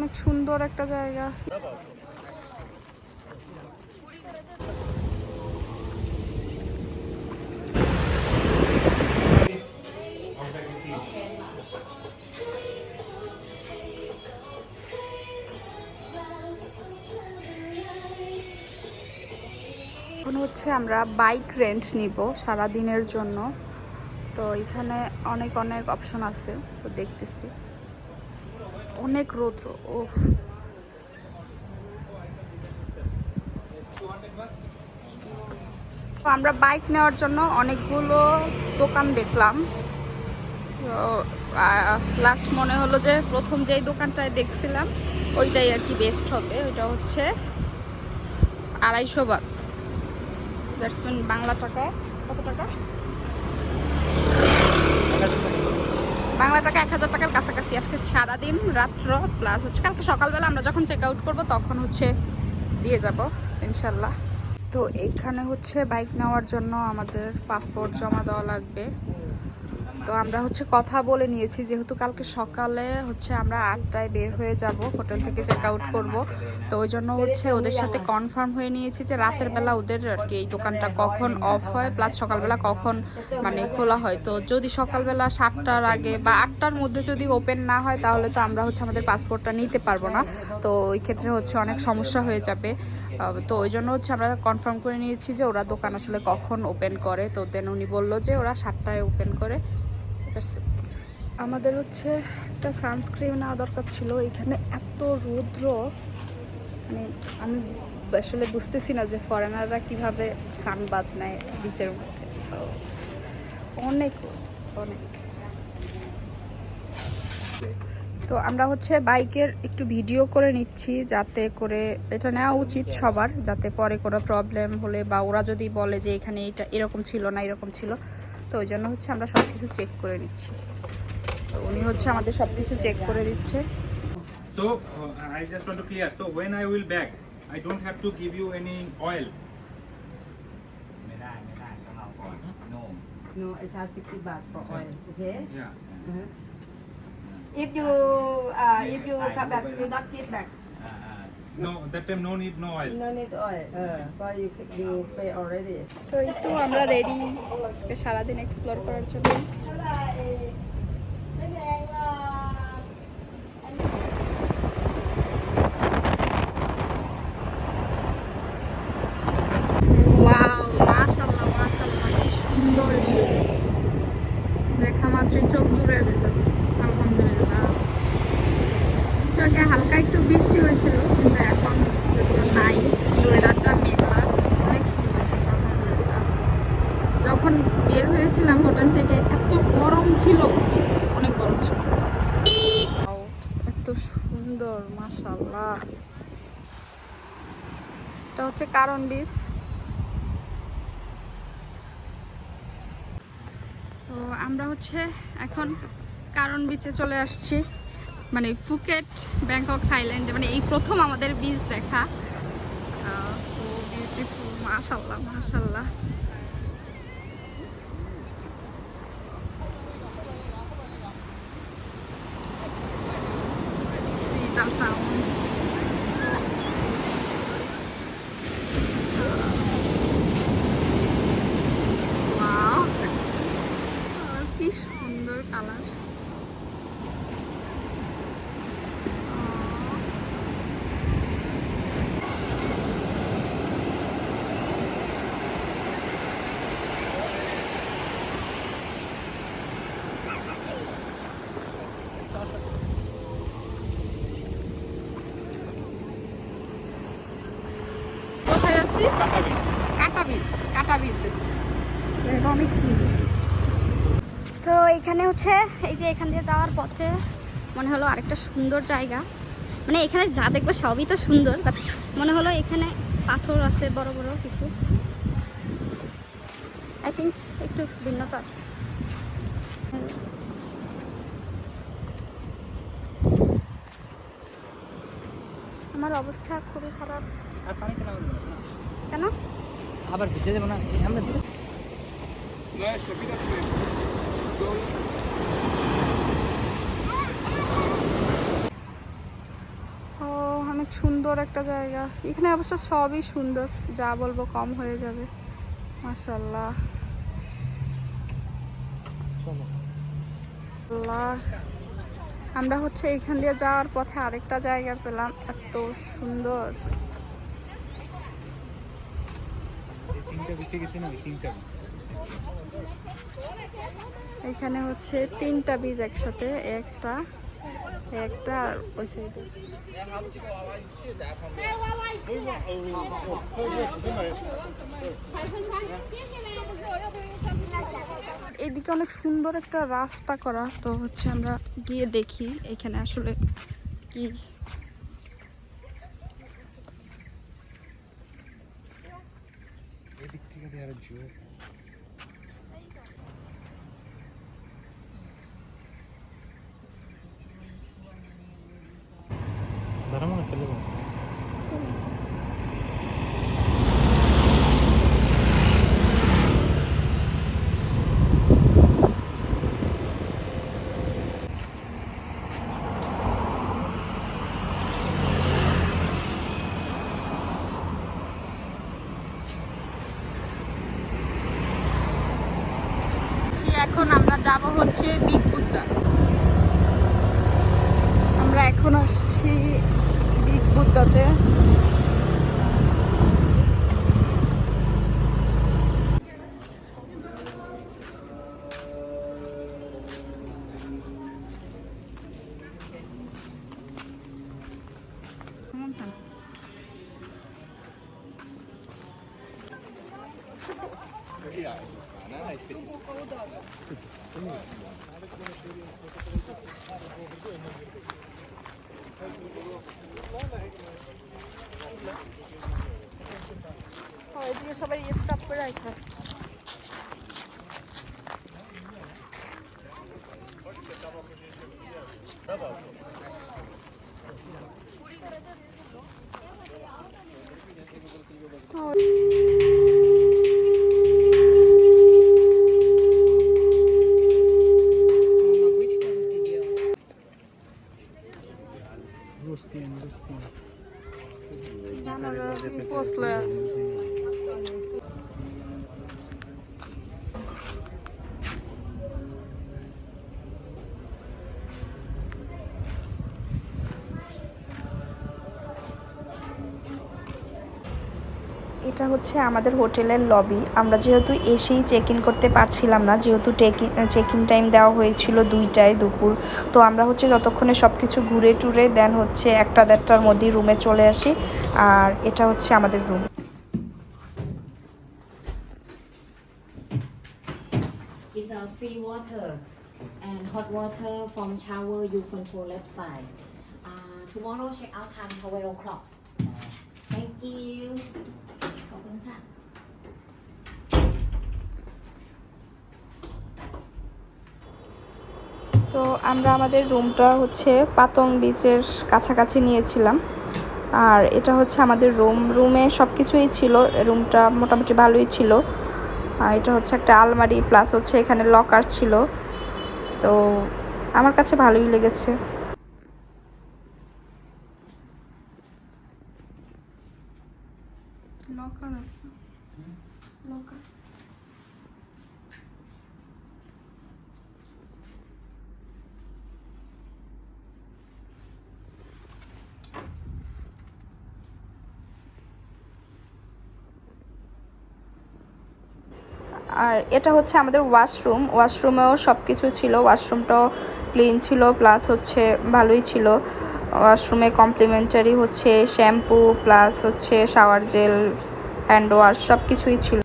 অনেক সুন্দর একটা জায়গা। এখন হচ্ছে আমরা বাইক রেন্ট নিব সারা দিনের জন্য। তো এখানে অনেক অনেক অপশন আছে, তো দেখতেছি। অনেক রৌদ্র, ওফ। তো আমরা বাইক নেওয়ার জন্য অনেকগুলো দোকান দেখলাম। তো লাস্ট মনে হলো যে প্রথম যেই দোকানটায় দেখছিলাম ওইটাই আর কি বেস্ট হবে। ওইটা হচ্ছে 250 বাত, দ্যাটস মিন বাংলা টাকায় কত টাকা? বাংলা টাকা 1000 টাকার কাছাকাছি। আজকে সারাদিন রাত্র প্লাস হচ্ছে কালকে সকালবেলা আমরা যখন চেক আউট করবো তখন হচ্ছে দিয়ে যাব ইনশাল্লাহ। তো এইখানে হচ্ছে বাইক নেওয়ার জন্য আমাদের পাসপোর্ট জমা দেওয়া লাগবে। তো আমরা হচ্ছে কথা বলে নিয়েছি, যেহেতু কালকে সকালে হচ্ছে আমরা 8টায় বের হয়ে যাব, হোটেল থেকে চেক আউট করবো। তো ওই জন্য হচ্ছে ওদের সাথে কনফার্ম হয়ে নিয়েছি যে রাতের বেলা ওদের আর কি এই দোকানটা কখন অফ হয় প্লাস সকালবেলা কখন মানে খোলা হয়। তো যদি সকালবেলা 7টার আগে বা 8টার মধ্যে যদি ওপেন না হয় তাহলে তো আমরা হচ্ছে আমাদের পাসপোর্টটা নিতে পারবো না। তো ওই ক্ষেত্রে হচ্ছে অনেক সমস্যা হয়ে যাবে। তো ওই জন্য হচ্ছে আমরা কনফার্ম করে নিয়েছি যে ওরা দোকান আসলে কখন ওপেন করে। তো দেন উনি বললো যে ওরা 7টায় ওপেন করে। আমাদের হচ্ছে একটা সানস্ক্রিন নেওয়া দরকার ছিল। এখানে এত রৌদ্র, মানে আমি আসলে বুঝতেছি না যে ফরেনাররা কিভাবে সানবাদ নেয় বিচের মধ্যে। অনেক অনেক। তো আমরা হচ্ছে বাইকের একটু ভিডিও করে নিচ্ছি, যাতে করে এটা নেওয়া উচিত সবার, যাতে পরে কোনো প্রবলেম হলে বা ওরা যদি বলে যে এখানে এটা এরকম ছিল না এরকম ছিল। তো ওই জন্য হচ্ছে আমরা সব কিছু চেক করে নিচ্ছি। তো উনি হচ্ছে আমাদের সব কিছু চেক করে দিচ্ছে। So I just want to clear. So when I will back, I don't have to give you any oil. No, I charge 50 baht for oil. Okay. Yeah. If you come back, you not give back. No, that time no need no oil. No need oil. But you pay already. তো এই তো আমরা ready আজকে সারাদিন explore করার জন্য। Wow, মাশাআল্লাহ মাশাআল্লাহ, কি সুন্দর ভিউ। দেখা মাত্রই চোখ জুড়ে যেতেছে। আলহামদুলিল্লাহ। একটু আগে হালকা একটু বৃষ্টি হয়েছিল, কিন্তু এখন যদিও নাই, ওয়েদারটা মেঘলা, অনেক সুন্দর আলহামদুলিল্লাহ। যখন বের হয়েছিলাম হোটেল থেকে এত গরম ছিল, অনেক গরম ছিল। এত সুন্দর মাশাআল্লাহ। এটা হচ্ছে কারণ বিচ। তো আমরা হচ্ছে এখন কারণ বিচে চলে আসছি, মানে ফুকেট ব্যাংকক থাইল্যান্ডে, মানে এই প্রথম আমাদের বিচ দেখা। সো বিউটিফুল মাশাআল্লাহ মাশাআল্লাহ। কি সুন্দর কালার। কোথায় যাচ্ছি? কাটা বিচ। কাটা বিচ যাচ্ছি, এটা অনেক সুন্দর। তো এখানে হচ্ছে এই যে এখান দিয়ে যাওয়ার পথে মনে হলো আরেকটা সুন্দর জায়গা, মানে এখানে যা দেখবো সবই তো সুন্দর, বাট মনে হলো এখানে পাথর আছে বড় বড় কিছু, আই থিঙ্ক একটু ভিন্নতা আছে। আমার অবস্থা খুবই খারাপ। কেন আবার ভিজে যাবো না আমরা? সুন্দর একটা জায়গা। এখানে অবশ্য সবই সুন্দর, যা বলবো কম হয়ে যাবে। মাশাআল্লাহ আল্লাহ। আমরা হচ্ছে এখান দিয়ে যাওয়ার পথে আরেকটা জায়গা পেলাম, এত সুন্দর। এখানে হচ্ছে 3টা বীজ একসাথে, একটা আর ওই সাইডে। এদিকে অনেক সুন্দর একটা রাস্তা করা, তো হচ্ছে আমরা গিয়ে দেখি এখানে আসলে কি। এদিক থেকে দেয়ার জুস দাঁড়ানো না, চলে যাও। এখন আমরা যাব হচ্ছে বিগ বুদ্ধা। আমরা এখন আসছি বিগ বুদ্ধাতে। এদিকে সবাই স্কাপ করে রাখা। После. এটা হচ্ছে আমাদের হোটেলের লবি। আমরা যেহেতু এসেই চেক ইন করতে পারছিলাম না, যেহেতু চেক ইন টাইম দেওয়া হয়েছিল 2টায় দুপুর, তো আমরা হচ্ছে যতক্ষণে সব কিছু ঘুরে টুরে দেন হচ্ছে 1টা-1:30টার মধ্যেই রুমে চলে আসি। আর এটা হচ্ছে আমাদের room. It's a free water and hot water from shower you control left side. Tomorrow check out time 12 o'clock. Thank you. তো আমরা আমাদের রুমটা হচ্ছে পাতং বিচের কাছাকাছি নিয়েছিলাম। আর এটা হচ্ছে আমাদের রুমে সব কিছুই ছিল, রুমটা মোটামুটি ভালোই ছিল। এটা হচ্ছে একটা আলমারি প্লাস হচ্ছে এখানে লকার ছিল, তো আমার কাছে ভালোই লেগেছে। লকার আছে, লকার। আর এটা হচ্ছে আমাদের ওয়াশরুমেও সব কিছু ছিল, ওয়াশরুমটাও ক্লিন ছিল প্লাস হচ্ছে ভালোই ছিল। ওয়াশরুমে কমপ্লিমেন্টারি হচ্ছে শ্যাম্পু প্লাস হচ্ছে শাওয়ার জেল, হ্যান্ড ওয়াশ সব কিছুই ছিল।